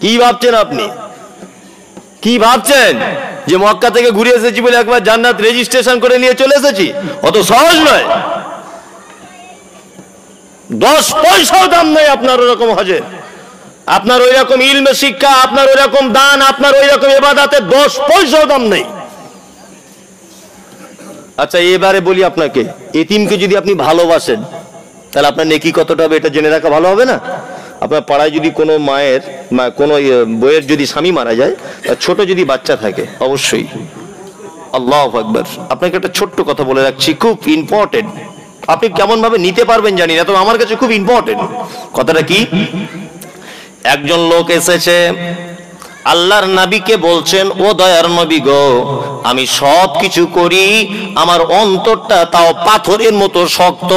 কি ভাবছেন আপনি? কি ভাবছেন যে মক্কা থেকে ঘুরে এসেছি বলে একবার জান্নাত রেজিস্ট্রেশন করে নিয়ে চলে এসেছি? অত সহজ নয়। 10 পয়সাও দাম নেই আপনার ওরকম হজের, আপনার ওই রকম ইলমে শিক্ষা, আপনার ওই রকম দান, আপনার ওই রকম ইবাদতে 10 পয়সাও দাম নেই। আচ্ছা এবারে বলি আপনাকে, এতিমকে যদি আপনি ভালোবাসেন তাহলে আপনার নেকি কতটা হবে এটা জেনে রাখা ভালো হবে না? আপনার পাড়ায় যদি কোনো মায়ের কোনো বইয়ের যদি স্বামী মারা যায়, তার ছোট যদি বাচ্চা থাকে, অবশ্যই আল্লাহু আকবার, আপনাকে একটা ছোট্ট কথা বলে রাখছি, খুব ইম্পর্টেন্ট। আপনি কেমন ভাবে নিতে পারবেন জানি না, তবে আমার কাছে খুব ইম্পর্টেন্ট কথাটা। কি? একজন লোক এসেছে আল্লাহর নবীকে বলছেন, ও দয়ার নবী গো, আমি সব কিছু করি, আমার অন্তরটা তাও পাথরের মতো শক্ত,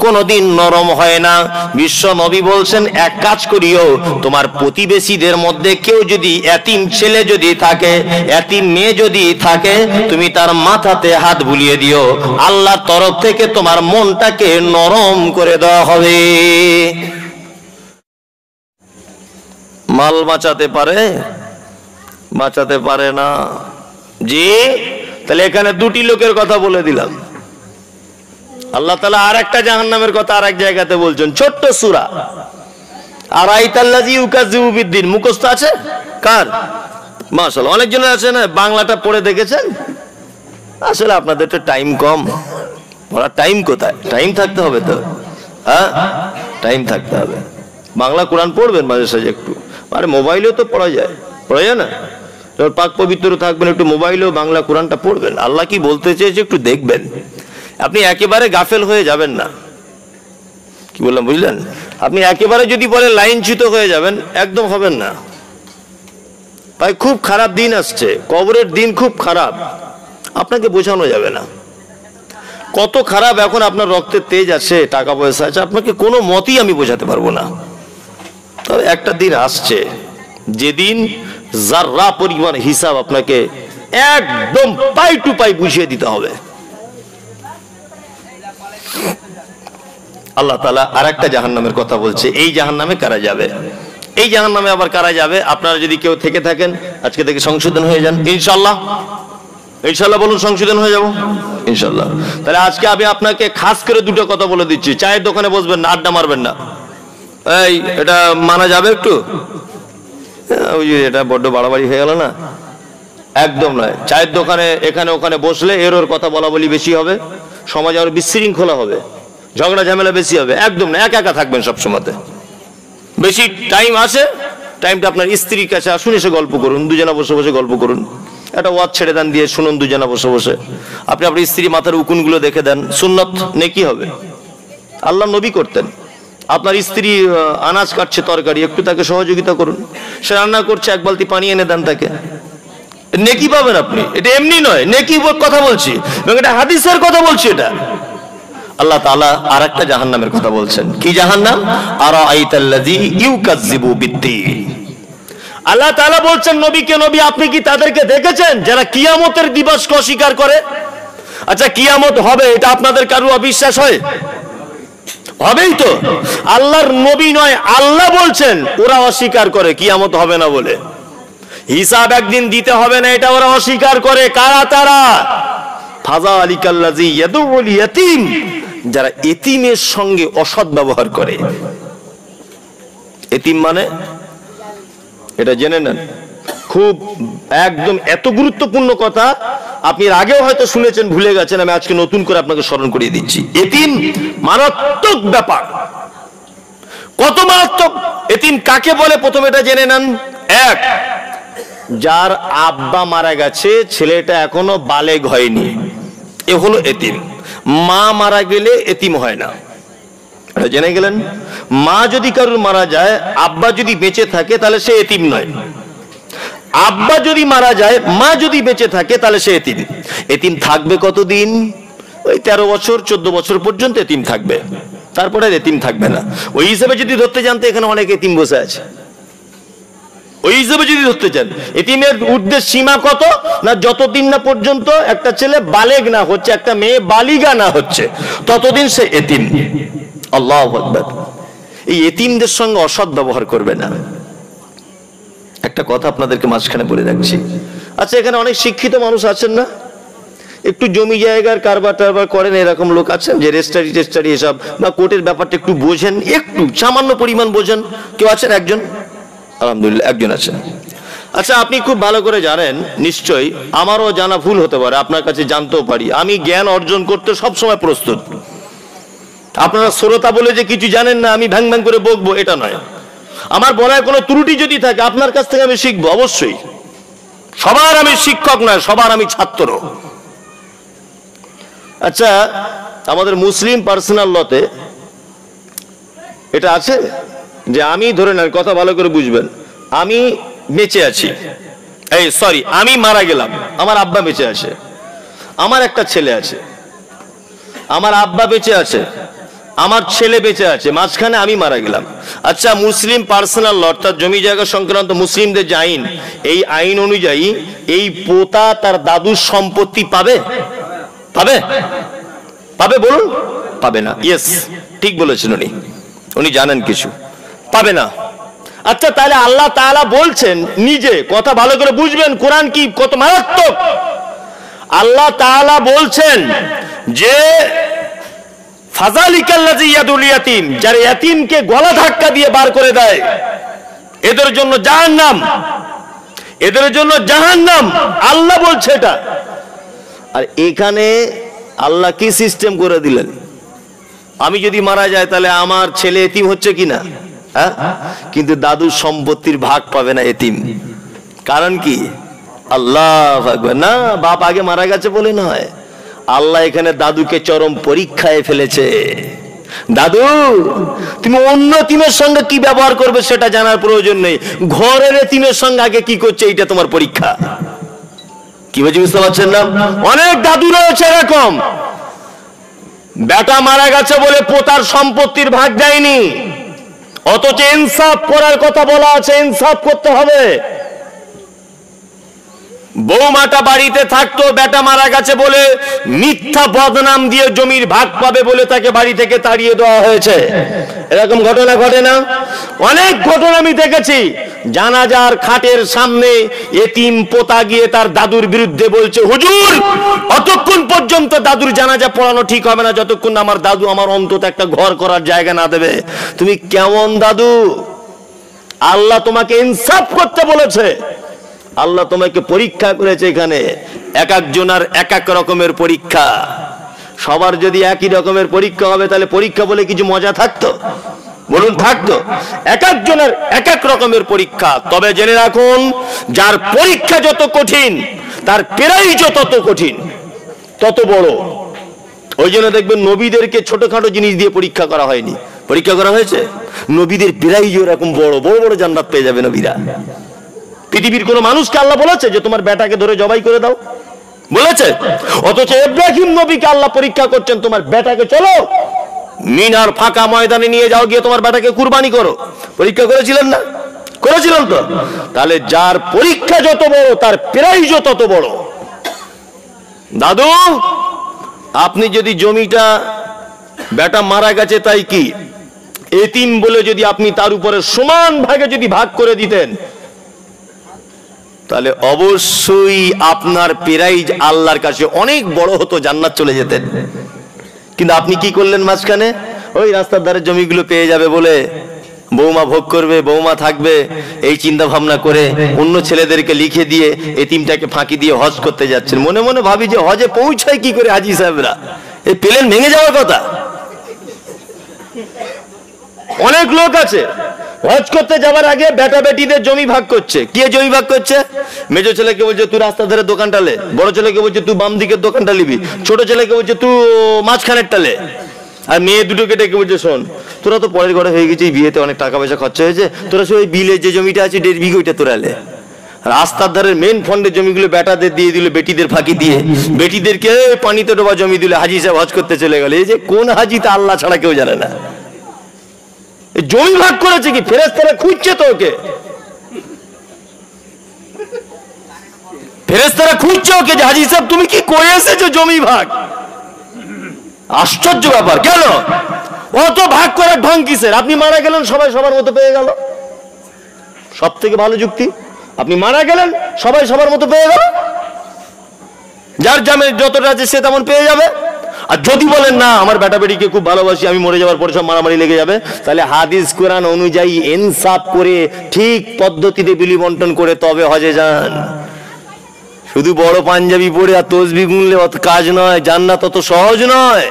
কোনোদিন নরম হয় না। বিশ্ব নবী বলছেন, এক কাজ করিও, তোমার প্রতিবেশীদের মধ্যে কেউ যদি এতিম ছেলে যদি থাকে, এতিম মেয়ে যদি থাকে, তুমি তার মাথাতে হাত বুলিয়ে দিও, আল্লাহর তরফ থেকে তোমার মনটাকে নরম করে দেওয়া হবে। মাল বাঁচাতে পারে? বাঁচাতে পারে না। জি, তাহলে এখানে দুটি লোকের কথা বলে দিলাম। আল্লাহ তাআলা আর একটা জাহান্নামের কথা আর এক জায়গাতে বলছেন, ছোট্ট সূরা আরাইতাল্লাযী ইউকাযযিবু বিদ্দীন। মুখস্থ আছে কার? মাশাআল্লাহ, অনেকজনের আছে না, বাংলাটা পড়ে দেখেছেন। আসলে আপনাদের তো টাইম কম, পড়ার টাইম কোথায়? টাইম থাকতে হবে তো, হ্যাঁ টাইম থাকতে হবে। বাংলা কোরআন পড়বেন মাঝে সাঝে একটু, আরে মোবাইলেও তো পড়া যায়, পড়া যায় না? পাক পবিত্র থাকবেন, একটু মোবাইলেও বাংলা কোরআনটা পড়বেন, আল্লাহ কি বলতে চেয়েছে একটু দেখবেন। আপনি একেবারে গাফেল হয়ে যাবেন না। কি বললাম বুঝলেন? আপনি একেবারে যদি বলে লাইনচ্যুত হয়ে যাবেন, একদম হবেন না। ভাই খুব খারাপ দিন আসছে, কবরের দিন খুব খারাপ, আপনাকে বোঝানো যাবে না কত খারাপ। এখন আপনার রক্তের তেজ আছে, টাকা পয়সা আছে, আপনাকে কোনো মতেই আমি বোঝাতে পারবো না। তবে একটা দিন আসছে যেদিন যাররা পরিমাণ হিসাব আপনাকে একদম পাই টু পাই বুঝিয়ে দিতে হবে। আল্লাহ তাআলা আর একটা জাহান্নামের কথা বলছে। এই জাহান্নামে কারা যাবে? এই জাহান্নামে আবার কারা যাবে? আপনারা যদি কেউ থেকে থাকেন, আজকে থেকে সংশোধন হয়ে যান ইনশাআল্লাহ। ইনশাআল্লাহ বলুন, সংশোধন হয়ে যাব ইনশাআল্লাহ। তাহলে আজকে আমি আপনাকে খাস করে দুটো কথা বলে দিচ্ছি। চায়ের দোকানে বসবেন না, আড্ডা মারবেন না। এই এটা মানা যাবে একটু? ওই যে এটা বড্ড বাড়াবাড়ি হয়ে গেল না, একদম নয়। চায়ের দোকানে এখানে ওখানে বসলে এর ওর কথা বলা বলি বেশি হবে, সমাজে আরো বিশৃঙ্খলা হবে, ঝগড়া ঝামেলা বেশি হবে। একদম না, একা একা থাকবেন সব সময়তে। বেশি টাইম আসে, টাইমটা আপনার স্ত্রীর কাছে আসুন, এসে গল্প করুন, দুজনা বসে বসে গল্প করুন। একটা ওয়াজ ছেড়ে দেন, দিয়ে শুনুন দুজনা বসে বসে। আপনি আপনার স্ত্রী মাথার উকুনগুলো দেখে দেন, সুন্নত নেকি হবে। আল্লাহ নবী করতেন। আপনার স্ত্রী আনাজ কাটছে তরকারি, একটু তাকে সহযোগিতা করুন। সে রান্না করছে, এক বালতি পানি এনে দেন তাকে, নেকি পাবেন আপনি। এটা এমনি নয়, নেকি কথা বলছি, এটা হাদিসের কথা বলছি। এটা আল্লাহ তাআলা আর একটা জাহান্নামের কথা বলছেন। কি জাহান্নাম? আরাআইতাল্লাযী ইউকাযযিবু বিদ্দীন। আল্লাহ তাআলা বলছেন নবীকে, নবী আপনি কি তাদেরকে দেখেছেন যারা কিয়ামতের দিবসকে অস্বীকার করে? আচ্ছা কিয়ামত হবে এটা আপনাদের কারো অবিশ্বাস হয়? হবেই তো। আল্লাহর নবী নয়, আল্লাহ বলছেন ওরা অস্বীকার করে কিয়ামত হবে না বলে। হিসাব একদিন দিতে হবে না, এটা ওরা অস্বীকার করে। কারা তারা? ফাযালিকাল্লাযী ইয়াদুল ইয়াতীম, যারা এতিমের সঙ্গে অসৎ ব্যবহার করে। এতিম মানে এটা জেনে নেন, খুব একদম এত গুরুত্বপূর্ণ কথা, আপনি আগেও হয়তো শুনেছেন, ভুলে গেছেন, আমি আজকে নতুন করে আপনাকে স্মরণ করিয়ে দিচ্ছি। এতিম মারাত্মক ব্যাপার। কত মারাত্মক! এতিম কাকে বলে প্রথমে এটা জেনে নেন। এক, যার আব্বা মারা গেছে, ছেলেটা এখনো বালেগ হয়নি, এ হলো এতিম। মা মারা গেলে এতিম হয় না, এটা জেনে গেলেন। মা যদি কারোর মারা যায়, আব্বা যদি বেঁচে থাকে, তাহলে সে এতিম নয়। আব্বা যদি মারা যায়, মা যদি বেঁচে থাকে, তাহলে সে এতিম। এতিম থাকবে কতদিন? ওই 13 বছর 14 বছর পর্যন্ত এতিম থাকবে, তারপরে এতিম থাকবে না। ওই হিসেবে যদি ধরতে যান তো এখানে অনেক এতিম বসে আছে। ওই হিসেবে যদি ধরতে চান, এতিমের উদ্দেশ্য সীমা কত না, যতদিন না পর্যন্ত একটা ছেলে বালেগ না হচ্ছে, একটা মেয়ে বালিগা না হচ্ছে, ততদিন সে এতিম। আল্লাহু আকবার। এই এতিমদের সঙ্গে অসৎ ব্যবহার করবে না। একটা কথা আপনাদেরকে মাঝখানে বলে রাখছি। আচ্ছা, এখানে অনেক শিক্ষিত মানুষ আছেন না, একটু জমি জায়গার কারবার টারবার করেন, এরকম লোক আছেন যে রেজিস্ট্রারি টেস্টারি এসব বা কোর্টের ব্যাপারটা একটু বোঝেন, একটু সামান্য পরিমাণ বোঝেন? কেউ আছেন? একজন? আলহামদুলিল্লাহ, একজন আছেন। আচ্ছা, আপনি খুব ভালো করে জানেন নিশ্চয়ই, আমারও জানা ভুল হতে পারে, আপনার কাছে জানতেও পারি, আমি জ্ঞান অর্জন করতে সবসময় প্রস্তুত। আপনারা শ্রোতা বলে যে কিছু জানেন না আমি ভ্যাং ভ্যাং করে বকবো, এটা নয়। আমার বলায় কোনো ত্রুটি যদি থাকে আপনার কাছ থেকে আমি শিখবো অবশ্যই। সবার আমি শিক্ষক নয়, সবার আমি ছাত্র। আচ্ছা, আমাদের মুসলিম পার্সোনাল লতে এটা আছে যে আমি ধরে নেন, কথা ভালো করে বুঝবেন, আমি বেঁচে আছি, আমি মারা গেলাম, আমার আব্বা বেঁচে আছে, আমার একটা ছেলে আছে, আমার আব্বা বেঁচে আছে, আমার ছেলে বেঁচে আছে, মাঝখানে আমি মারা গেলাম। আচ্ছা, মুসলিম পার্সোনাল ল অর্থাৎ জমি জায়গা সংক্রান্ত মুসলিমদের যে আইন, এই আইন অনুযায়ী এই পোতা তার দাদুর সম্পত্তি পাবে? পাবে? পাবে বলুন? পাবে না। ইয়েস, ঠিক বলেছেন উনি জানেন কিছু, পাবে না। আচ্ছা, তাহলে আল্লাহ তাআলা বলছেন নিজে, কথা ভালো করে বুঝবেন, কোরআন কি কত মারাত্মক। আল্লাহ তাআলা বলছেন যে ফাযালিকাল্লাযী ইয়াদুল ইয়াতীম, যারা ইয়াতীমকে গলা ধাক্কা দিয়ে বার করে দেয়, এদের জন্য জাহান্নাম, এদের জন্য জাহান্নাম। আল্লাহ বলছে এটা। আর এখানে আল্লাহ কি সিস্টেম করে দিলেন, আমি যদি মারা যায় তাহলে আমার ছেলে এতিম হচ্ছে কিনা, হ্যাঁ, কিন্তু দাদুর সম্পত্তির ভাগ পাবে না এতিম। কারণ কি? আল্লাহু আকবার। না, বাপ আগে মারা গেছে বলে নয়, আল্লাহ এখানে দাদুকে চরম পরীক্ষায় ফেলেছে। দাদু, তুমি অন্য এতিমের সঙ্গে কি ব্যবহার করবে সেটা জানার প্রয়োজন নেই, ঘরের এতিমের সঙ্গে আগে কি করছে এইটা তোমার পরীক্ষা। কি বুঝতে পারছেন না? অনেক দাদু রয়েছে এরকম, বেটা মারা গেছে বলে পোতার সম্পত্তির ভাগ দেয়নি, অথচ ইনসাফ করার কথা বলা আছে, ইনসাফ করতে হবে। বৌমাটা বাড়িতে থাকতো, বেটা মারা গেছে বলে মিথ্যা বদনাম দিয়ে জমির ভাগ পাবে বলে তাকে বাড়ি থেকে তাড়িয়ে দেওয়া হয়েছে। এরকম ঘটনা ঘটে না? অনেক ঘটনা আমি দেখেছি। জানাজার খাটের সামনে এতিম পোতা গিয়ে তার দাদুর বিরুদ্ধে বলছে, হুজুর অতক্ষণ পর্যন্ত দাদুর জানাজা পড়ানো ঠিক হবে না যতক্ষণ আমার দাদু আমার অন্তত একটা ঘর করার জায়গা না দেবে। তুমি কেমন দাদু? আল্লাহ তোমাকে ইনসাফ করতে বলেছে, আল্লাহ তোমাকে পরীক্ষা করেছে। এখানে এক একজনের এক এক রকমের পরীক্ষা। সবার যদি একই রকমের পরীক্ষা হবে তাহলে পরীক্ষা বলে কিছু মজা থাকতো? বলুন, থাকতো? এক একজনের এক এক রকমের পরীক্ষা। তবে জেনে রাখুন, যার পরীক্ষা যত কঠিন তার প্রাইজ তত কঠিন, তত বড়। ওই জন্য দেখবেন নবীদেরকে ছোটখাটো জিনিস দিয়ে পরীক্ষা করা হয়নি, পরীক্ষা করা হয়েছে নবীদের প্রাইজ এরকম বড় বড় বড় জান্নাত পেয়ে যাবে নবীরা। পৃথিবীর কোন মানুষকে আল্লাহ বলেছে যে তোমার বেটাকে ধরে জবাই করে দাও? বলেছে? অথচ ইব্রাহিম নবীকে আল্লাহ পরীক্ষা করছেন, তোমার বেটাকে চলো মিনার ফাঁকা ময়দানে নিয়ে যাও, গিয়ে তোমার বেটাকে কুরবানি করো। পরীক্ষা করেছিলেন না? করেছিলেন তো? তাহলে যার পরীক্ষা যত বড় তার প্রাইজও তত বড়। দাদু, আপনি যদি জমিটা বেটা মারা গেছে তাই কি এতিম বলে যদি আপনি তার উপরে সমান ভাগে যদি ভাগ করে দিতেন তাহলে অবশ্যই আপনার প্রাইজ আল্লাহর কাছে অনেক বড় হতো, জান্নাত চলে যেতেন। কিন্তু আপনি কি করলেন? মাঝখানে ওই রাস্তার ধারে জমিগুলো পেয়ে যাবে বলে বৌমা ভোগ করবে, বৌমা থাকবে, এই চিন্তা ভাবনা করে অন্য ছেলেদেরকে লিখে দিয়ে এতিমটাকে ফাঁকি দিয়ে হজ করতে যাচ্ছেন। মনে মনে ভাবি যে হজে পৌঁছায় কি করে হাজি সাহেবরা? এই প্লেন ভেঙে যাওয়ার কথা। অনেক লোক আছে হজ করতে যাবার আগে বেটা বেটিদের জমি ভাগ করছে। কে জমি ভাগ করছে? মেজো ছেলেকে বলছে তুই রাস্তার ধারে দোকানটা লে, বড় ছেলেকে বলছে তুই বাম দিকের দোকানটা নিবি, ছোট ছেলেকে বলছে তুই মাঝখানেরটা লে, আর মেয়ে দুটোকে ডেকে বলছে শোন তোরা তো পরের ঘরে হয়ে গেছিস, বিয়েতে অনেক টাকা পয়সা খরচা হয়েছে, তোরা সে ওই বিলে যে জমিটা আছে 1.5 বিঘা ওইটা তোরা লে। রাস্তার ধারের মেন ফন্ডের জমিগুলো বেটাদের দিয়ে দিল, বেটিদের ফাঁকি দিয়ে বেটিদেরকে পানিতে ডোবা জমি দিল, হাজি সাহেব হজ করতে চলে গেল। এই যে কোন হাজি তা আল্লাহ ছাড়া কেউ জানে না। জমি ভাগ করেছে কি? ফেরেশতারা খুঁজছে তো ওকে, ফেরেশতারা খুঁজছে ওকে যে হাজি সাহেব তুমি কি করে এসেছো জমি ভাগ। আশ্চর্য ব্যাপার। কেন অত ভাগ করার ঢং কিসের? আপনি মারা গেলেন, সবাই সবার মতো পেয়ে গেল। সব থেকে ভালো যুক্তি, আপনি মারা গেলেন, সবাই সবার মতো পেয়ে গেল, যার জামে যতটা আছে সে তেমন পেয়ে যাবে। আর যদি বলেন না আমার বেটা বেটিকে খুব ভালোবাসি, আমি মরে যাওয়ার পরে সব মারামারি লেগে যাবে, তাহলে হাদিস কোরআন অনুযায়ী ইনসাফ করে ঠিক পদ্ধতিতে বিলি বন্টন করে তবে হজে যান। শুধু বড় পাঞ্জাবি পরে আর তসবিহ গুনলে অত কাজ নয়, জান্নাত অত সহজ নয়।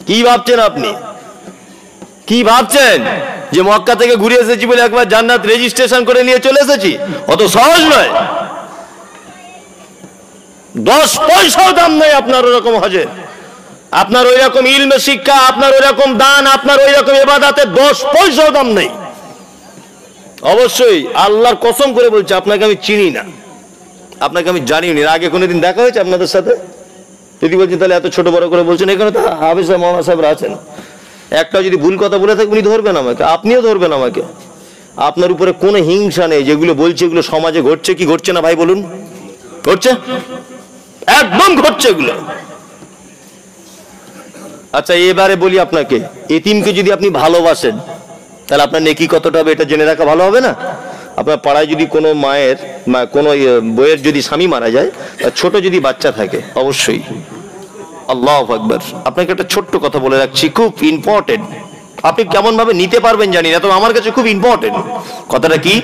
কি ভাবছেন আপনি? কি ভাবছেন যে মক্কা থেকে ঘুরে এসেছি বলে একবার জান্নাত রেজিস্ট্রেশন করে নিয়ে চলে এসেছি? অত সহজ নয়। 10 পয়সাও দাম নেই আপনার ওরকম হজে, আপনার ওই রকম ইলমে শিক্ষা, আপনার ওই রকম দান, আপনার ওই রকম ইবাদতে 10 পয়সাও দাম নেই। অবশ্যই আল্লাহর কসম করে বলছি, আপনাকে আমি চিনি না, আপনাকে আমি জানিও নি, আগে কোনোদিন দেখা হয়েছে আপনাদের সাথে? যদি বলছেন তাহলে এত ছোট বড় করে বলছেন, এখানে তো হাফেজ সাহেব, মাওলানা সাহেবরা আছেন, একটা যদি ভুল কথা বলে থাকে উনি ধরবেন আমাকে, আপনিও ধরবেন আমাকে। আপনার উপরে কোনো হিংসা নেই, যেগুলো বলছে এগুলো সমাজে ঘটছে কি ঘটছে না ভাই বলুন? ঘটছে, একদম ঘটছে এগুলো। আচ্ছা এবারে বলি আপনাকে, এতিমকে যদি আপনি ভালোবাসেন তাহলে আপনার নেকি কতটা হবে এটা জেনে রাখা ভালো হবে না? আপনার পাড়ায় যদি কোনো মায়ের কোনো বইয়ের যদি স্বামী মারা যায়, ছোট যদি বাচ্চা থাকে, অবশ্যই আল্লাহু আকবার, আপনাকে একটা ছোট্ট কথা বলে রাখছি, খুব ইম্পর্টেন্ট, আপনি কেমন ভাবে নিতে পারবেন জানি না, তবে আমার কাছে খুব ইম্পর্টেন্ট কথাটা। কি?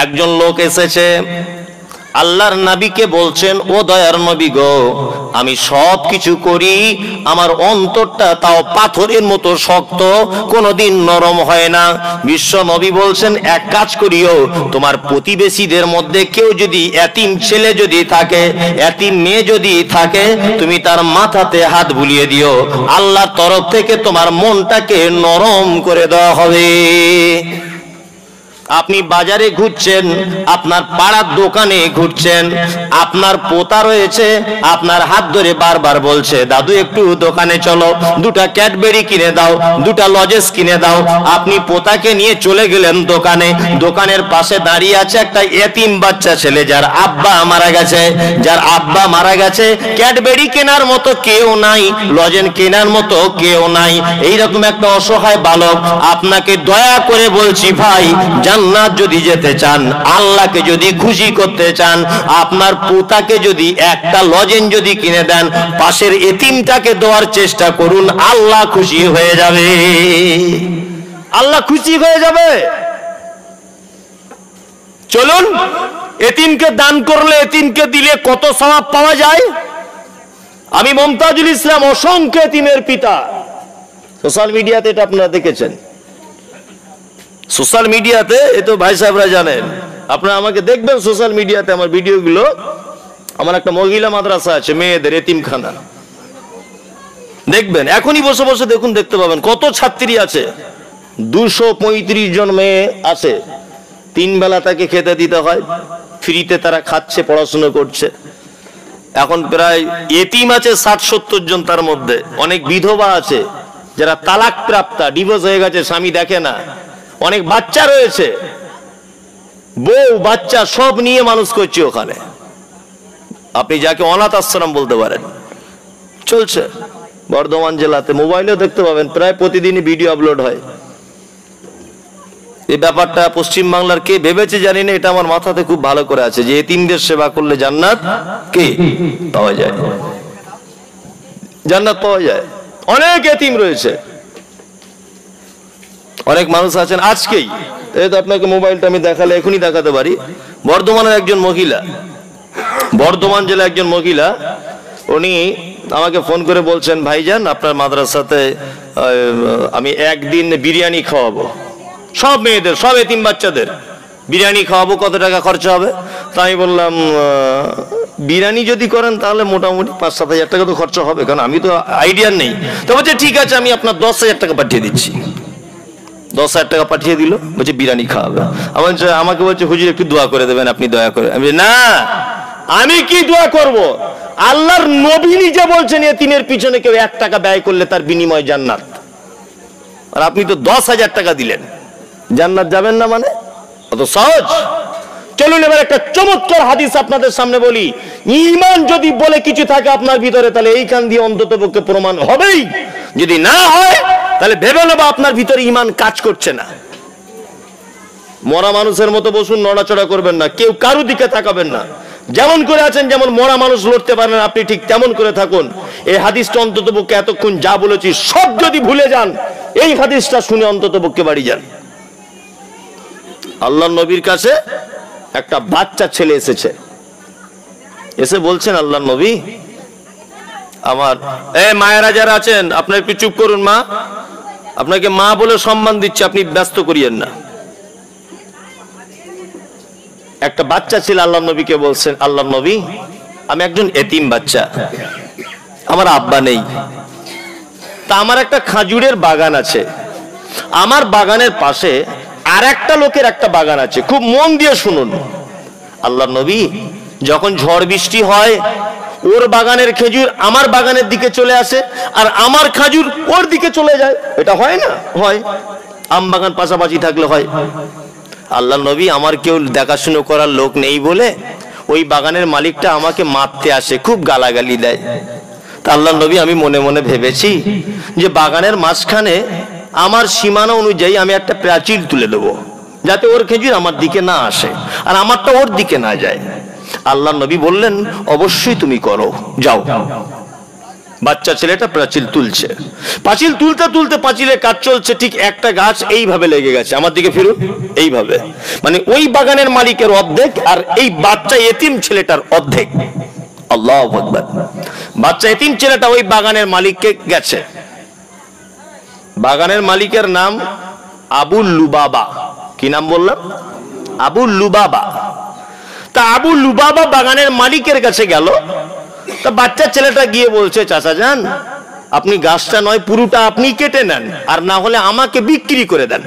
একজন লোক এসেছে আল্লাহর নবীকে বলছেন, ও দয়ার নবী গো, আমি সব কিছু করি, আমার অন্তরটা তাও পাথরের মতো শক্ত, কোনোদিন নরম হয় না। বিশ্ব নবী বলছেন, এক কাজ করিও, তোমার প্রতিবেশীদের মধ্যে কেউ যদি এতিম ছেলে যদি থাকে, এতিম মেয়ে যদি থাকে, তুমি তার মাথাতে হাত বুলিয়ে দিও, আল্লাহর তরফ থেকে তোমার মনটাকে নরম করে দেওয়া হবে। আপনি বাজারে ঘুরছেন, আপনার পাড়ার দোকানে ঘুরছেন, আপনার পোতা রয়েছে, আপনার হাত ধরে বারবার বলছে, দাদু একটু দোকানে চলো, 2টা ক্যাডবেরি কিনে দাও, 2টা লজেস কিনে দাও। আপনি পোতাকে নিয়ে চলে গেলেন দোকানে, দোকানের পাশে দাঁড়িয়ে আছে একটা এতিম বাচ্চা ছেলে, যার আব্বা মারা গেছে, যার আব্বা মারা গেছে, ক্যাডবেরি কেনার মতো কেউ নাই, লজেন কেনার মতো কেউ নাই, এইরকম একটা অসহায় বালক। আপনাকে দয়া করে বলছি ভাই, জান্নাত যদি যেতে চান, আল্লাহকে যদি খুশি করতে চান, আপনার পোতাকে যদি একটা লজেন যদি কিনে দেন, পাশের এতিমটাকে দেওয়ার চেষ্টা করুন, আল্লাহ খুশি হয়ে যাবে, আল্লাহ খুশি হয়ে যাবে। চলুন, এতিমকে দান করলে, এতিমকে দিলে কত সওয়াব পাওয়া যায়। আমি মমতাজুল ইসলাম, অসংখ্য এতিমের পিতা, সোশ্যাল মিডিয়াতে এটা আপনারা দেখেছেন, সোশ্যাল মিডিয়াতে, এ তো ভাই সাহেবরা জানেন, আপনারা আমাকে দেখবেন সোশ্যাল মিডিয়াতে আমার ভিডিওগুলো। আমার একটা মহিলা মাদ্রাসা আছে, মেয়েদের এতিমখানা, দেখবেন এখনই বসে বসে দেখুন, দেখতে পাবেন কত ছাত্রী আছে, 235 জন মেয়ে আছে, 3 বেলা তাকে খেতে দিতে হয়, ফ্রিতে তারা খাচ্ছে, পড়াশোনা করছে। এখন প্রায় এতিম আছে 60-70 জন, তার মধ্যে অনেক বিধবা আছে যারা তালাক প্রাপ্তা, ডিভোর্স হয়ে গেছে, স্বামী দেখে না, অনেক বাচ্চা রয়েছে, বউ বাচ্চা সব নিয়ে মানুষ করছে ওখানে। আপনি যাকে অনাথ আশ্রম বলতে পারেন, চলছে বর্ধমান জেলাতে, মোবাইলেও দেখতে পাবেন, প্রায় প্রতিদিনই ভিডিও আপলোড হয়। এই ব্যাপারটা পশ্চিম বাংলার কে ভেবেছে জানি না, এটা আমার মাথাতে খুব ভালো করে আছে যে এতিমদের সেবা করলে জান্নাত কে পাওয়া যায়, জান্নাত পাওয়া যায়। অনেক এতিম রয়েছে, অনেক মানুষ আছেন। আজকেই এই তো আপনাকে মোবাইলটা আমি দেখালে এখনই দেখাতে পারি, বর্ধমানের একজন মহিলা, বর্ধমান জেলার একজন মহিলা, উনি আমাকে ফোন করে বলছেন, ভাইজান আপনার মাদ্রাসাতে আমি একদিন বিরিয়ানি খাওয়াবো, সব মেয়েদের, সব এতিম বাচ্চাদের বিরিয়ানি খাওয়াবো, কত টাকা খরচা হবে? তা আমি বললাম, বিরিয়ানি যদি করেন তাহলে মোটামুটি 5-7 হাজার টাকা তো খরচা হবে, কারণ আমি তো আইডিয়া নেই। তো বলছে ঠিক আছে, আমি আপনার 10,000 টাকা পাঠিয়ে দিচ্ছি। 10,000 টাকা পাঠিয়ে দিল, বলছে বিরিয়ানি খাওয়াবে। আমাকে বলছে হুজুর একটু দোয়া করে দেবেন, আপনি দয়া করে। আমি না, আমি কি দোয়া করব? আল্লাহর নবী নিজে বলছেন এতিমের পিছনে কেউ 1 টাকা ব্যয় করলে তার বিনিময় জান্নাত, আর আপনি তো 10,000 টাকা দিলেন, জান্নাত যাবেন না মানে? অত সহজ? চলুন এবার একটা চমৎকার হাদিস আপনাদের সামনে বলি। ঈমান যদি বলে কিছু থাকে আপনার ভিতরে, তাহলে এই কান দিয়ে অন্ততপক্ষে প্রমাণ হবেই। যদি না হয় তাহলে ভেবে নেব আপনার ভিতরে ঈমান কাজ করছে না। মরা মানুষের মতো বসুন, নড়াচড়া করবেন না, কেউ কারো দিকে তাকাবেন না, যেমন করে আছেন, যেমন মরা মানুষ লড়তে পারেন আপনি ঠিক তেমন করে থাকুন। এই হাদিসটা অন্তত পক্ষে এতক্ষণ যা বলেছি সব যদি ভুলে যান, এই হাদিসটা শুনে অন্তত পক্ষে বাড়ি যান। আল্লাহর নবীর কাছে একটা বাচ্চা ছেলে এসেছে, এসে বলছেন আল্লাহর নবী আমার, মায়েরা যারা আছেন আপনারা একটু চুপ করুন, মা আপনাকে মা বলে সম্মান দিচ্ছে, আপনি ব্যস্ত করিয়েন না। একটা বাচ্চা ছিল আল্লাহর নবীকে বলছেন, আল্লাহর নবী আমি একজন এতিম বাচ্চা, আমার আব্বা নেই, তা আমার একটা খাজুরের বাগান আছে, আমার বাগানের পাশে আর একটা লোকের একটা বাগান আছে, খুব মন দিয়ে শুনুন। আল্লাহর নবী যখন ঝড় বৃষ্টি হয় ওর বাগানের খেজুর আমার বাগানের দিকে চলে আসে, আর আমার খাজুর ওর দিকে চলে যায়, এটা হয় না? হয়। আম বাগান পাশাপাশি থাকলে হয়। আল্লাহর নবী আমার কেউ দেখাশুনো করার লোক নেই বলে ওই বাগানের মালিকটা আমাকে মারতে আসে, খুব গালাগালি দেয়। তা আল্লাহর নবী আমি মনে মনে ভেবেছি যে বাগানের মাঝখানে আমার সীমানা অনুযায়ী আমি একটা প্রাচীর তুলে দেবো, যাতে ওর খেজুর আমার দিকে না আসে আর আমারটা ওর দিকে না যায়। আল্লাহর নবী বললেন অবশ্যই তুমি করো, যাও। বাচ্চা ছেলেটা প্রাচীর তুলছে, পাঁচিল তুলতে তুলতে পাঁচিলের কাজ চলছে, ঠিক একটা গাছ এইভাবে লেগে গেছে, আমার দিকে ফিরুন, এইভাবে, মানে ওই বাগানের মালিকের অর্ধেক আর এই বাচ্চা এতিম ছেলেটার অর্ধেক। আল্লাহু আকবার। বাচ্চা এতিম ছেলেটা ওই বাগানের মালিককে গেছে। বাগানের মালিকের নাম আবু লুবাবা। কি নাম বললাম? আবু লুবাবা। তা আবু লুবাবা বাগানের মালিকের কাছে গেল। তা বাচ্চা ছেলেটা গিয়ে বলছে, চাচা যান আপনি গাছটা নয় পুরোটা আপনি কেটে নেন, আর না হলে আমাকে বিক্রি করে দেন,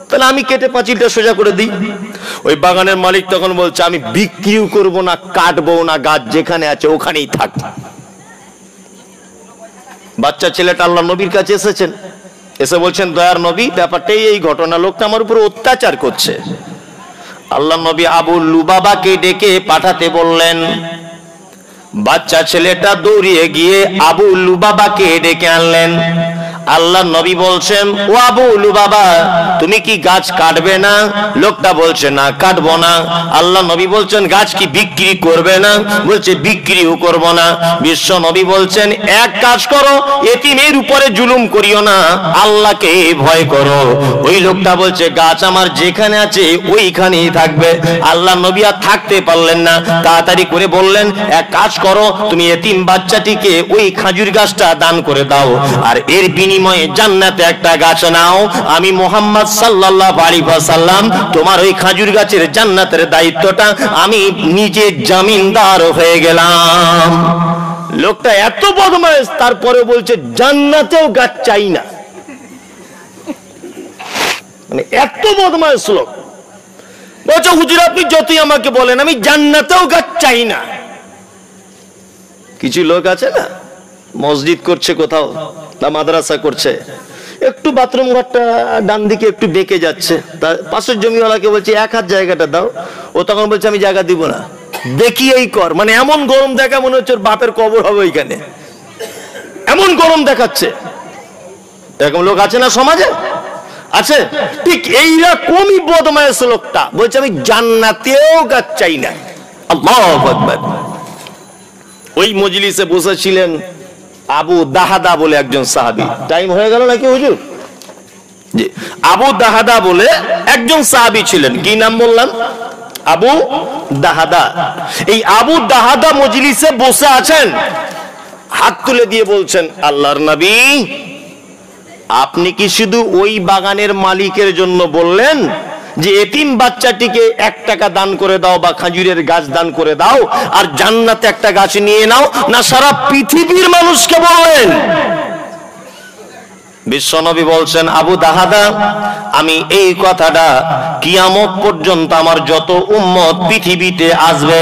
তাহলে আমি কেটে পাঁচিলটা সোজা করে দিই। ওই বাগানের মালিক তখন বলছে আমি বিক্রিও করব না, কাটবো না, গাছ যেখানে আছে ওখানেই থাক। বাচ্চা ছেলেটা আল্লাহর নবীর কাছে এসেছেন, এসে বলছেন দয়ার নবী ব্যাপারটাই এই ঘটনা, লোকটা আমার উপর অত্যাচার করছে। আল্লাহর নবী আবু লুবাবাকে ডেকে পাঠাতে বললেন। বাচ্চা ছেলেটা দৌড়িয়ে গিয়ে আবু লুবাবাকে ডেকে আনলেন। আল্লাহর নবী বলছেন ও আবু লুবাবা তুমি কি গাছ কাটবে না? লোকটা বলছে না কাটবো না। আল্লাহর নবী বলছেন গাছ কি বিক্রি করবে না? বলছে বিক্রিও করব না। বিশ্ব নবী বলছেন এক কাজ করো, এতিমের উপরে জুলুম করিও না, আল্লাহকে ভয় করো। ওই লোকটা বলছে গাছ আমার যেখানে আছে ওইখানেই থাকবে। আল্লাহর নবী আর থাকতে পারলেন না, তাড়াতাড়ি করে বললেন এক কাজ করো, তুমি এতিম বাচ্চাটিকে ওই খাজুর গাছটা দান করে দাও, আর এর বিনিময়ে জান্নাতে একটা গাছ নাও। আমি মুহাম্মদ সাল্লাল্লাহু আলাইহি ওয়াসাল্লাম তোমার ওই খাজুর গাছের জান্নাতের দায়িত্বটা আমি নিজে জামিনদার হয়ে গেলাম। লোকটা এত বদমাইশ, তারপরে বলছে জান্নাতেও গাছ চাই না। মানে এত বদমাইশ লোক বলছে হুজুর আপনি যতই আমাকে বলেন আমি জান্নাতেও গাছ চাই না। কিছু লোক আছে না, মসজিদ করছে কোথাও বা মাদ্রাসা করছে, একটু বাথরুম ঘরটা ডান দিকে একটু বেঁকে যাচ্ছে, তার পাশের জমিওয়ালাকে বলছে এক হাত জায়গাটা দাও, ও তখন বলছে আমি জায়গা দিব না, দেখি এই কর। মানে এমন গরম দেখা মনে হচ্ছে ওর বাপের কবর হবে ওইখানে, এমন গরম দেখাচ্ছে। এরকম লোক আছে না সমাজে? আছে। ঠিক এইরকমই বদমাইশ লোকটা বলছে আমি জান্নাতেও গাছ চাই না। আল্লাহু আকবার। ওই মজলিসে বসেছিলেন আবু দাহাদা বলে একজন সাহাবী। টাইম হয়ে গেল নাকি হুজুর? জি, আবু দাহাদা বলে একজন সাহাবী ছিলেন। কি নাম বললাম? আবু দাহাদা। এই আবু দাহাদা মজলিসে বসে আছেন, হাত তুলে দিয়ে বলছেন আল্লাহর নবী আপনি কি শুধু ওই বাগানের মালিকের জন্য বললেন যে এতিম বাচ্চাটিকে 1 টাকা দান করে দাও বা খাজুরের গাছ দান করে দাও আর জান্নাতে একটা গাছ নিয়ে নাও, না সারা পৃথিবীর মানুষকে বললেন? বিশ্বনবী বলছেন আবু দাহাদা আমি এই কথাটা কিয়ামত পর্যন্ত আমার যত উম্মত পৃথিবীতে আসবে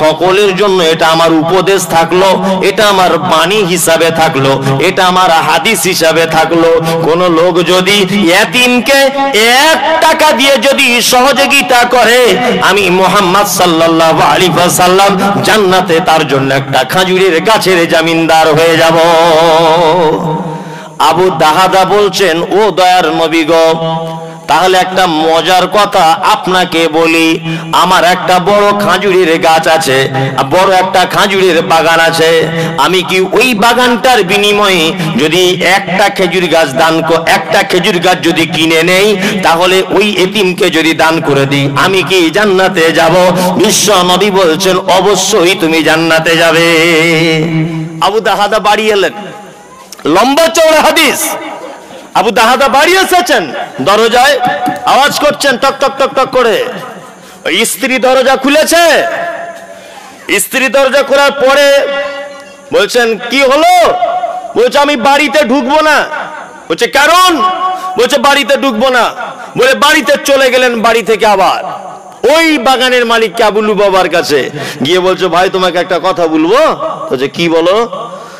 সকলের জন্য এটা আমার উপদেশ থাকলো, এটা আমার বাণী হিসাবে থাকলো, এটা আমার হাদিস হিসাবে থাকলো। কোন লোক যদি এতিমকে 1 টাকা দিয়ে যদি সহযোগিতা করে আমি মুহাম্মদ সাল্লাল্লাহু আলাইহি ওয়াসাল্লাম জান্নাতে তার জন্য একটা খাজুরের গাছের জামিনদার হয়ে যাব। আবু দাহাদা বলছেন ও দয়ার নবী গো তাহলে একটা মজার কথা আপনাকে বলি, আমার একটা বড় খাজুরের গাছ আছে, বড় একটা খাজুরের বাগান আছে। আমি কি ওই বাগানটার বিনিময়ে যদি একটা খেজুর গাছ একটা খেজুর গাছ যদি কিনে নেই, তাহলে ওই এতিমকে যদি দান করে দিই, আমি কি জান্নাতে যাব? বিশ্ব নবী বলছেন অবশ্যই তুমি জান্নাতে যাবে। আবু দাহাদা বাড়ি এলেন, লম্বা চওড়া হাদিস। আবু দাহাদা বাড়ি এসেছেন, দরজায় আওয়াজ করছেন টক টক টক টক করে। স্ত্রী দরজা খুলেছে। স্ত্রী দরজা খোলার পরে বলছেন কি হলো? বলছে আমি বাড়িতে ঢুকবো না। বলছে কারণ? বলছে বাড়িতে ঢুকবো না। বলে বাড়িতে চলে গেলেন। বাড়ি থেকে আবার ওই বাগানের মালিক কাবুলু বাবার কাছে গিয়ে বলছে ভাই তোমাকে একটা কথা বলবো। বলছে কি বলো?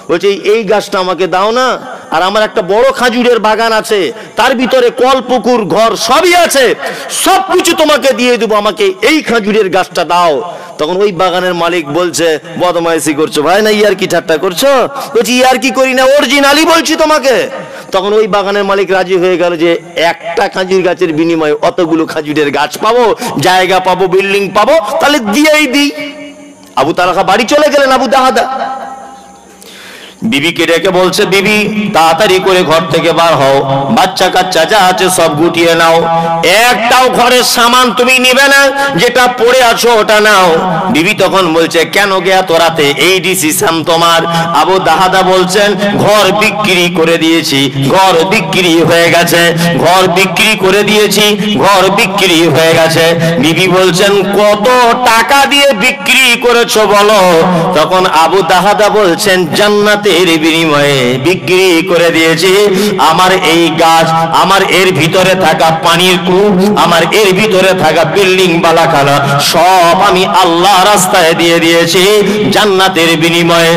বলছে এই গাছটা আমাকে দাও না, আর আমার একটা বড় খাজুরের বাগান আছে, তার ভিতরে কল পুকুর ঘর সবই আছে, সবকিছু তোমাকে দিয়ে দেবো, আমাকে এই খাজুরের গাছটা দাও। তখন ওই বাগানের মালিক বলছে বদমাইশি করছো ভাই, না ইয়ার কি ঠাট্টা করছো? বলছি ইয়ার কি করি না, অরিজিনালি বলছি তোমাকে। তখন ওই বাগানের মালিক রাজি হয়ে গেল যে একটা খাজুর গাছের বিনিময়ে অতগুলো খাজুরের গাছ পাবো, জায়গা পাবো, বিল্ডিং পাবো, তাহলে দিয়েই দিই। আবু তালহা বাড়ি চলে গেলেন। আবু দাহাদা বিবিকে ডেকে বলছে বিবি তাড়াতাড়ি করে ঘর থেকে বার হও, বাচ্চা কাচ্চা যা আছে সব গুটিয়ে নাও, একটাও ঘরের সামান তুমি নিবে না, যেটা পড়ে আছো ওটা নাও। বিবি তখন বলছে কেন গে এত রাতে এই ডিসিশন তোমার? আবু দাহাদা বলছেন ঘর বিক্রি করে দিয়েছি, ঘর বিক্রি হয়ে গেছে, ঘর বিক্রি করে দিয়েছি, ঘর বিক্রি হয়ে গেছে। বিবি বলছেন কত টাকা দিয়ে বিক্রি করেছো বলো? তখন আবু দাহাদা বলছেন জান্নাতে এর বিনিময়ে বিক্রি করে দিয়েছি। আমার এই গাছ, আমার এর ভিতরে থাকা পানির কূপ, আমার এর ভিতরে থাকা বিল্ডিং বালাখানা সব আমি আল্লাহ রাস্তায় দিয়ে দিয়েছি জান্নাতের বিনিময়ে।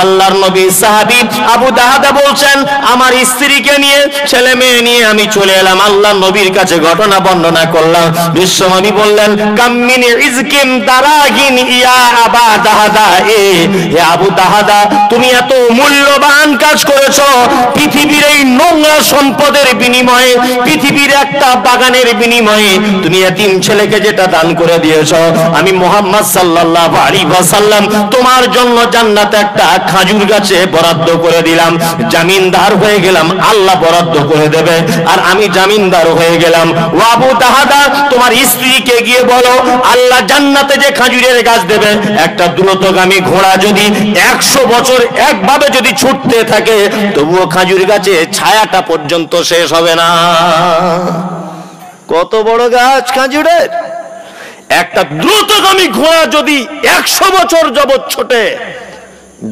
আল্লাহর নবী সাহাবী আবু দাহাদা বলছেন আমার স্ত্রীকে নিয়ে, ছেলে মেয়ে নিয়ে আমি চলে এলাম আল্লাহর নবীর কাছে, ঘটনা বর্ণনা করলাম। বিশ্বনবী বললেন কাম্মিন ইজকিন দারাগিন ইয়া আবা দাহাদা, হে আবু দাহাদা তুমি এত মূল্যবান কাজ করেছো, পৃথিবীর এই নোংরা সম্পদের বিনিময়ে, পৃথিবীর একটা বাগানের বিনিময়ে তুমি এতিম ছেলেকে যেটা দান করে দিয়েছো, আমি মুহাম্মদ সাল্লাল্লাহু আলাইহি ওয়াসাল্লাম তোমার জন্য জান্নাতে একটা খাজুর গাছে বরাদ্দ করে দিলাম। জামিনদার হয়ে গেলাম, আল্লাহ বরাদ্দ করে দেবে, আর আমি জামিনদার হয়ে গেলাম। ও আবু দাহাদা তোমার স্ত্রীকে গিয়ে বলো আল্লাহ জান্নাতে যে খাজুরের গাছ দেবে, একটা দ্রুতগামী ঘোড়া যদি 100 বছর একভাবে যদি ছুটতে থাকে তবুও খাজুর গাছে ছায়াটা পর্যন্ত শেষ হবে না। কত বড় গাছ খাজুরের! একটা দ্রুতগামী ঘোড়া যদি 100 বছর যাবত ছোটে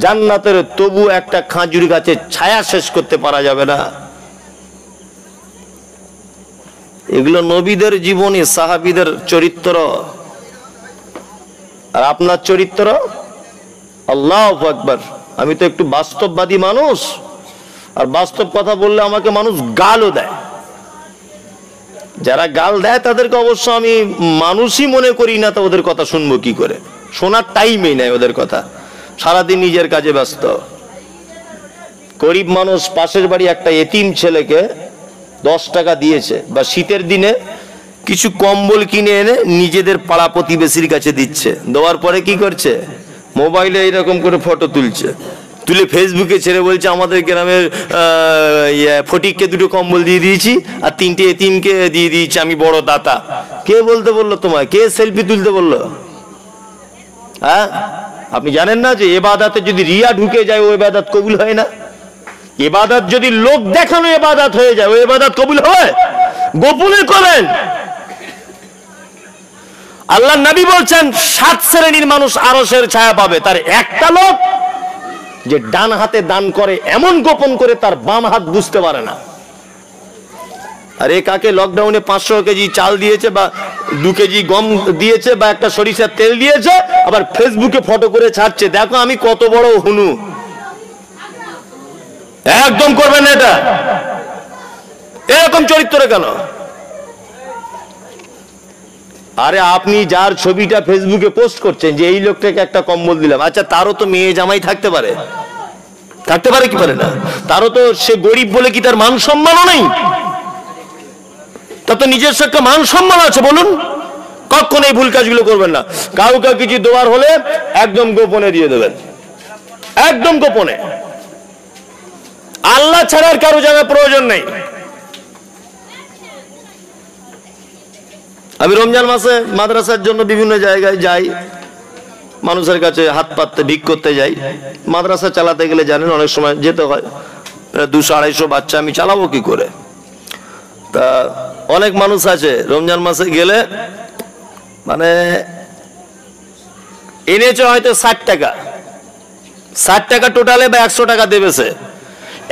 জান্নাতের, তবু একটা খাজুর গাছের ছায়া শেষ করতে পারা যাবে না। এগুলো নবীদের জীবনী, সাহাবীদের চরিত্র। আর আপনার চরিত্র? আল্লাহু আকবার। আমি তো একটু বাস্তববাদী মানুষ, আর বাস্তব কথা বললে আমাকে মানুষ গালও দেয়। যারা গাল দেয় তাদেরকে অবশ্য আমি মানুষই মনে করি না, তো ওদের কথা শুনবো কি করে? শোনার টাইমই নাই ওদের কথা, সারাদিন নিজের কাজে ব্যস্ত। গরিব মানুষ পাশের বাড়ি একটা এতিম ছেলেকে 10 টাকা দিয়েছে, বা শীতের দিনে কিছু কম্বল কিনে এনে নিজেদের পাড়া প্রতিবেশীর কাছে দিচ্ছে। দেওয়ার পরে কি করছে? মোবাইলে এইরকম করে ফটো তুলছে, তুলে ফেসবুকে ছেড়ে বলছে আমাদের গ্রামের ফটিককে 2টো কম্বল দিয়ে দিয়েছি, আর 3টে এতিমকে দিয়ে দিয়েছি, আমি বড় দাতা। কে বলতে বললো তোমায়? কে সেলফি তুলতে বললো? হ্যাঁ, আপনি জানেন না যে ইবাদতে যদি রিয়া ঢুকে যায় ও ইবাদত কবুল হয় না? ইবাদত যদি লোক দেখানো ইবাদত হয়ে যায়, ও ইবাদত কবুল হয়? গোপনে করেন। আল্লাহর নবী বলছেন 7 শ্রেণীর মানুষ আরশের ছায়া পাবে। তার একটা লোক যে ডান হাতে দান করে এমন গোপন করে তার বাম হাত বুঝতে পারে না। আর এ কাকে লকডাউনে 500 কেজি চাল দিয়েছে, বা 2 কেজি গম দিয়েছে, বা একটা সরিষার তেল দিয়েছে, আবার ফেসবুকে ফটো করে ছাড়ছে, দেখো আমি কত বড় হুনু। একদম করবেন না এটা। এরকম চরিত্র কেন? আরে আপনি যার ছবিটা ফেসবুকে পোস্ট করছেন যে এই লোকটাকে একটা কম্বল দিলাম, আচ্ছা তারও তো মেয়ে জামাই থাকতে পারে, থাকতে পারে কি পারে না? তারও তো, সে গরিব বলে কি তার মান সম্মানও নেই? তত নিজস্ব একটা মান সম্মান আছে, বলুন। কখনো এই ভুল কাজগুলো করবেন না। কাউকে কিছু দেওয়ার হলে একদম গোপনে দিয়ে দেবেন, একদম গোপনে। আল্লাহ ছাড়া আর কারো জানার প্রয়োজন নেই। আমি রমজান মাসে মাদ্রাসার জন্য বিভিন্ন জায়গায় যাই, মানুষের কাছে হাত পাততে, ভিক করতে যাই। মাদ্রাসা চালাতে গেলে জানেন অনেক সময় যেতে হয়, 200-250 বাচ্চা আমি চালাবো কি করে। তা অনেক মানুষ আছে রমজান মাসে গেলে মানে এনেছে হয়তো 60 টাকা, 60 টাকা টোটালে বা 100 টাকা দেবে সে।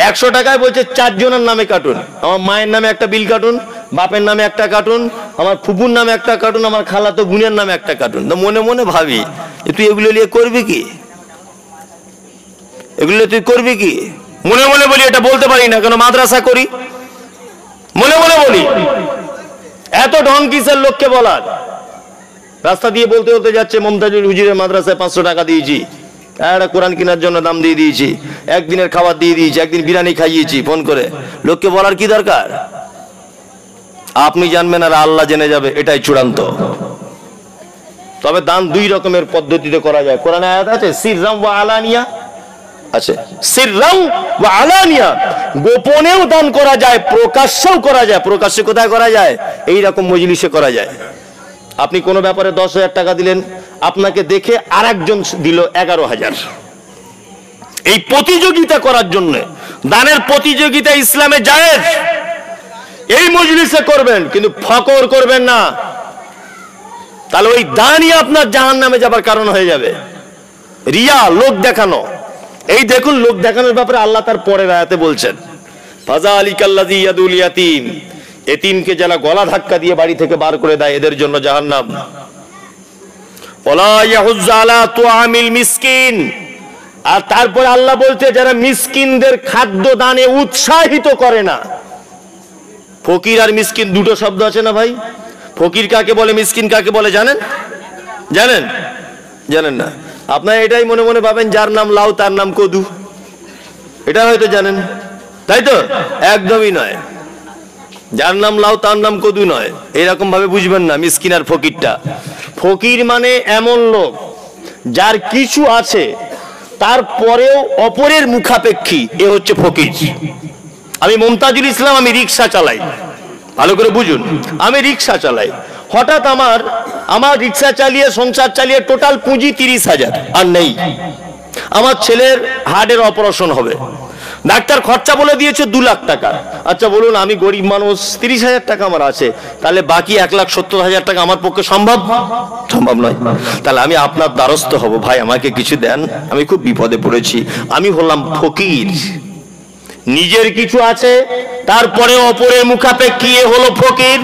100 টাকায় বলছে 4 জনের নামে কার্টুন, আমার মায়ের নামে একটা বিল কার্টুন, বাপের নামে একটা কার্টুন, আমার ফুপুর নামে একটা কার্টুন, আমার খালাতো বোনের নামে একটা কার্টুন। তো মনে মনে ভাবি যে তুই এগুলো নিয়ে করবি কি, এগুলো তুই করবি কি। মনে মনে বলি, এটা বলতে পারি না কেন, মাদ্রাসা করি, মনে মনে বলি। এত ঢং কিসের লোককে বলার। রাস্তা দিয়ে বলতে বলতে যাচ্ছে মমতাজুল হুজুরের মাদ্রাসায় 500 টাকা দিয়েছি, একটা কোরআন কেনার জন্য দাম দিয়ে দিয়েছি, একদিনের খাবার দিয়ে দিয়েছি, একদিন বিরিয়ানি খাইয়েছি ফোন করে। লোককে বলার কি দরকার? আপনি জানবেন আর আল্লাহ জেনে যাবে, এটাই চূড়ান্ত। তবে দান 2 রকমের পদ্ধতিতে করা যায়। কোরআনে আয়াত আছে সিররাম ওয়া আলানিয়া, আছে সিররাম ওয়া আলানিয়া, গোপনেও দান করা যায়, প্রকাশ্যেও করা যায়। প্রকাশ্যে কোথায় করা যায়? এই রকম মজলিসে করা যায়। আপনি কোনো ব্যাপারে 10,000 টাকা দিলেন, আপনাকে দেখে আরেকজন দিল 11,000। এই প্রতিযোগিতা করার জন্য দানের প্রতিযোগিতা ইসলামে জায়েজ। এই মজলিসে করবেন, কিন্তু ফকর করবেন না, তাহলে ওই দানই আপনার জাহান্নামে যাবার কারণ হয়ে যাবে। রিয়া, লোক দেখানো। এই দেখুন, লোক দেখানোর ব্যাপারে আল্লাহ তার পরের আয়াতে বলছেন, ফাযালিকাল্লাযী ইয়াদুল ইয়াতীম, এতিমকে যারা গলা ধাক্কা দিয়ে বাড়ি থেকে বার করে দেয়, এদের জন্য জাহান্নাম। ওয়ালা ইয়াহুজ্জু আলা তুআমিল মিসকিন, আর তারপর আল্লাহ বলছে যারা মিসকিনদের খাদ্য দানে উৎসাহিত করে না। ফকির আর মিসকিন দুটো শব্দ আছে না ভাই? ফকির কাকে বলে, মিসকিন কাকে বলে জানেন? জানেন? জানেন না? আপনারা এটাই মনে মনে ভাবেন যার নাম লাউ তার নাম কদু, এটা হয়তো জানেন, তাই তো? একদমই নয়। যার নাম লাউ তার নাম কদু নয়, এরকম ভাবে বুঝবেন না মিসকিন আর ফকিরটা। ফকির মানে এমন লোক যার কিছু আছে তারপরেও অপরের মুখাপেক্ষী, এ হচ্ছে ফকির। আমি মমতাজুল ইসলাম, আমি রিক্সা চালাই, ভালো করে বুঝুন। আমি রিক্সা চালাই, হঠাৎ আমার রিক্সা চালিয়ে সংসার চালিয়ে টোটাল পুঁজি 30,000 আর নেই। আমার ছেলের হার্টের অপারেশন হবে, ডাক্তার খরচা বলে দিয়েছে 2 লাখ টাকা। আচ্ছা বলুন, আমি গরিব মানুষ, 30,000 টাকা আমার আছে, তাহলে বাকি 1,70,000 টাকা আমার পক্ষে সম্ভব? সম্ভব নয়। তাহলে আমি আপনার দ্বারস্থ হব, ভাই আমাকে কিছু দেন, আমি খুব বিপদে পড়েছি। আমি হলাম ফকির, নিজের কিছু আছে তারপরে অপরের মুখাপেক্ষী, হলো ফকির।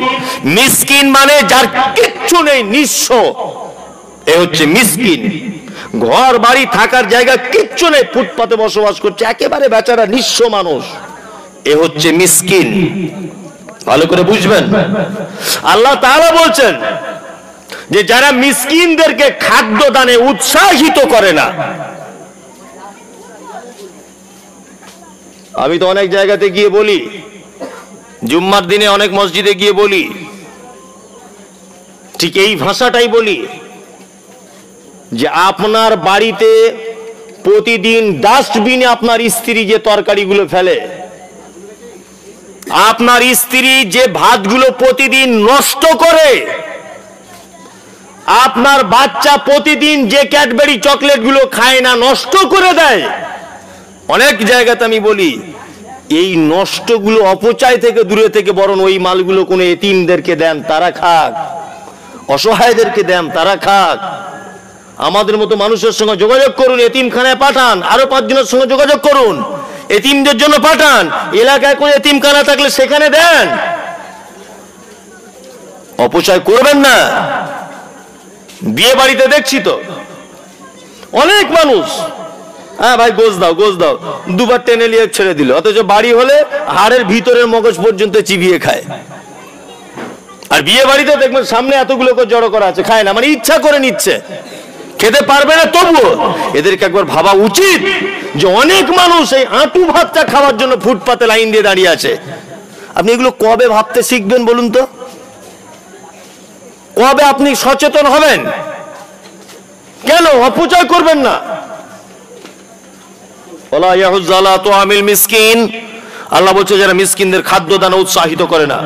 মিসকিন মানে যার কিচ্ছু নেই, নিঃস্ব, এ হচ্ছে মিসকিন। ঘর বাড়ি থাকার জায়গা কিচ্ছু নেই, ফুটপাতে বসবাস করছে, একেবারে বেচারা নিঃস্ব মানুষ, এ হচ্ছে মিসকিন। ভালো করে বুঝবেন। আল্লাহ তাআলা বলছেন যে যারা মিসকিনদেরকে খাদ্য দানে উৎসাহিত করে না। আমি তো অনেক জায়গাতে গিয়ে বলি, জুম্মার দিনে অনেক মসজিদে গিয়ে বলি, ঠিক এই ভাষাটাই বলি, যে আপনার বাড়িতে প্রতিদিন ডাস্টবিনে আপনার স্ত্রী যে তরকারিগুলো ফেলে, আপনার স্ত্রী যে ভাতগুলো প্রতিদিন নষ্ট করে, আপনার বাচ্চা প্রতিদিন যে ক্যাডবেরি চকলেটগুলো খায় না, নষ্ট করে দেয়। অনেক জায়গাতে আমি বলি, এই নষ্টগুলো অপচয় থেকে দূরে থেকে বরং ওই মালগুলো কোনো এতিমদেরকে দেন, তারা খাক, অসহায়দেরকে দেন, তারা খাক। আমাদের মতো মানুষের সঙ্গে যোগাযোগ করুন, এতিমখানায় পাঠান, আরো 5 জনের সঙ্গে যোগাযোগ করুন, এতিমদের জন্য পাঠান। এলাকায় কোনো এতিমখানা থাকলে সেখানে দেন, অপচয় করবেন না। বিয়ে বাড়িতে দেখছি তো অনেক মানুষ, হ্যাঁ ভাই গোশ দাও, গোশ দাও, 2 বার টেনে নিয়ে ছেড়ে দিল, অথচ বাড়ি হলে হাড়ের ভিতরের মগজ পর্যন্ত চিবিয়ে খায়। আর বিয়ে বাড়িতে দেখবেন সামনে এতগুলো করে জড়ো করা আছে, খায় না, মানে ইচ্ছা করে নিচ্ছে, খেতে পারবে না তবুও। এদেরকে একবার ভাবা উচিত যে অনেক মানুষ এই আঁটু ভাতটা খাওয়ার জন্য ফুটপাতে লাইন দিয়ে দাঁড়িয়ে আছে। আপনি এগুলো কবে ভাবতে শিখবেন বলুন তো? কবে আপনি সচেতন হবেন? কেন অপচয় করবেন না? ওয়ালা ইয়াহুজ্জু আলা তুআমিল মিসকিন, আল্লাহ বলছে যারা মিসকিনদের খাদ্য দানে উৎসাহিত করে না।